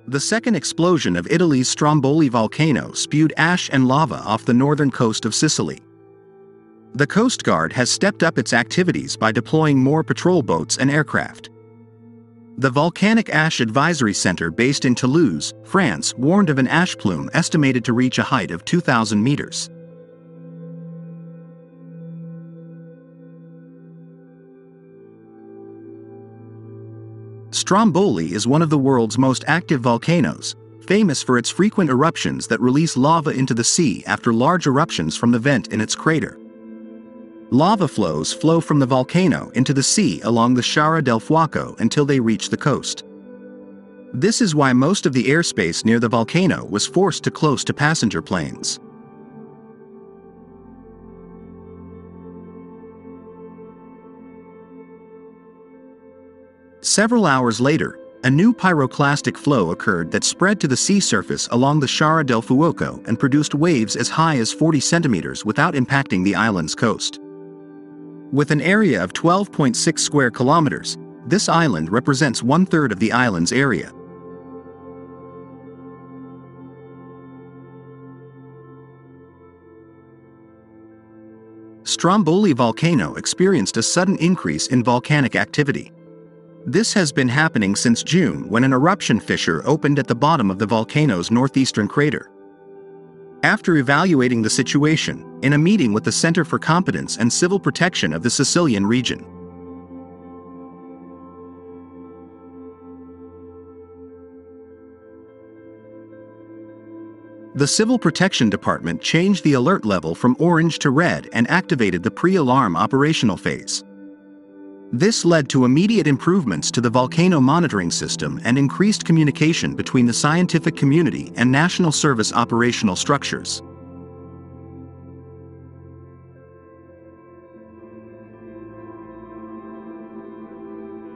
The second explosion of Italy's Stromboli volcano spewed ash and lava off the northern coast of Sicily. The Coast Guard has stepped up its activities by deploying more patrol boats and aircraft. The Volcanic Ash Advisory Center based in Toulouse, France, warned of an ash plume estimated to reach a height of 2,000 meters. Stromboli is one of the world's most active volcanoes, famous for its frequent eruptions that release lava into the sea after large eruptions from the vent in its crater. Lava flows flow from the volcano into the sea along the Sciara del Fuoco until they reach the coast. This is why most of the airspace near the volcano was forced to close to passenger planes. Several hours later, a new pyroclastic flow occurred that spread to the sea surface along the Sciara del Fuoco and produced waves as high as 40 centimeters without impacting the island's coast. With an area of 12.6 square kilometers, this island represents one-third of the island's area. Stromboli volcano experienced a sudden increase in volcanic activity. This has been happening since June when an eruption fissure opened at the bottom of the volcano's northeastern crater. After evaluating the situation, in a meeting with the Center for Competence and Civil Protection of the Sicilian region, the Civil Protection Department changed the alert level from orange to red and activated the pre-alarm operational phase. This led to immediate improvements to the volcano monitoring system and increased communication between the scientific community and national service operational structures.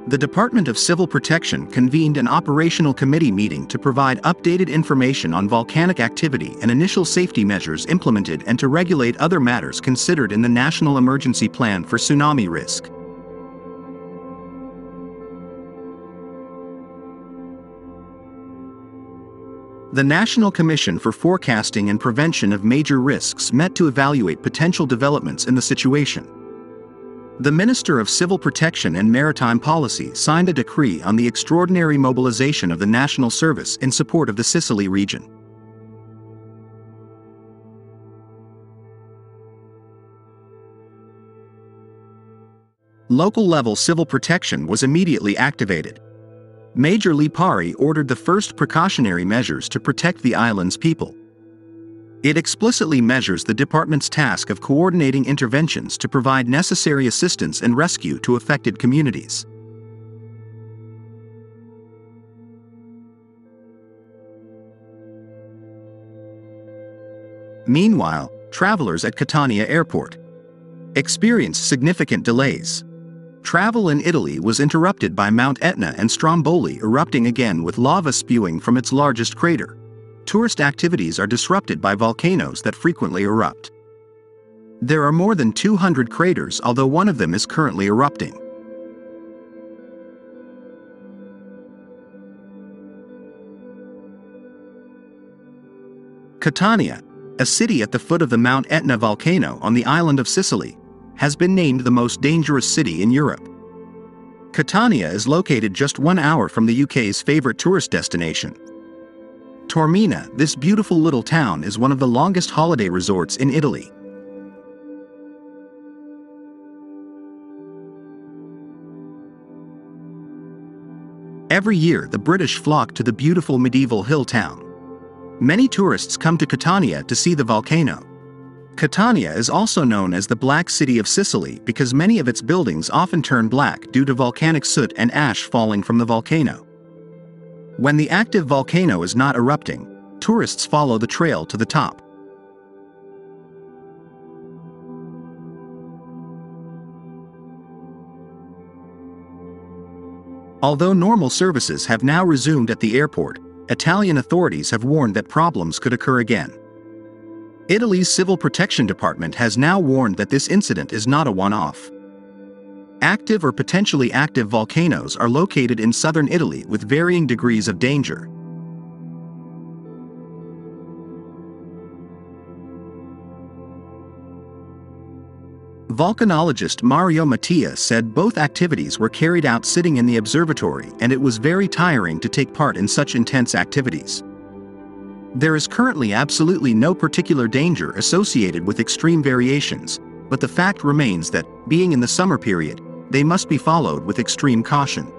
The Department of Civil Protection convened an operational committee meeting to provide updated information on volcanic activity and initial safety measures implemented and to regulate other matters considered in the National Emergency Plan for Tsunami Risk. The National Commission for Forecasting and Prevention of Major Risks met to evaluate potential developments in the situation. The Minister of Civil Protection and Maritime Policy signed a decree on the extraordinary mobilization of the National Service in support of the Sicily region. Local-level civil protection was immediately activated. Major Lipari ordered the first precautionary measures to protect the island's people. It explicitly measures the department's task of coordinating interventions to provide necessary assistance and rescue to affected communities. Meanwhile, travelers at Catania Airport experienced significant delays. Travel in Italy was interrupted by Mount Etna and Stromboli erupting again with lava spewing from its largest crater. Tourist activities are disrupted by volcanoes that frequently erupt. There are more than 200 craters, although one of them is currently erupting. Catania, a city at the foot of the Mount Etna volcano on the island of Sicily, has been named the most dangerous city in Europe. Catania is located just 1 hour from the UK's favorite tourist destination. Taormina, this beautiful little town, is one of the longest holiday resorts in Italy. Every year, the British flock to the beautiful medieval hill town. Many tourists come to Catania to see the volcano. Catania is also known as the Black City of Sicily because many of its buildings often turn black due to volcanic soot and ash falling from the volcano. When the active volcano is not erupting, tourists follow the trail to the top. Although normal services have now resumed at the airport, Italian authorities have warned that problems could occur again. Italy's Civil Protection Department has now warned that this incident is not a one-off. Active or potentially active volcanoes are located in southern Italy with varying degrees of danger. Volcanologist Mario Mattia said both activities were carried out sitting in the observatory and it was very tiring to take part in such intense activities. There is currently absolutely no particular danger associated with extreme variations, but the fact remains that, being in the summer period, they must be followed with extreme caution.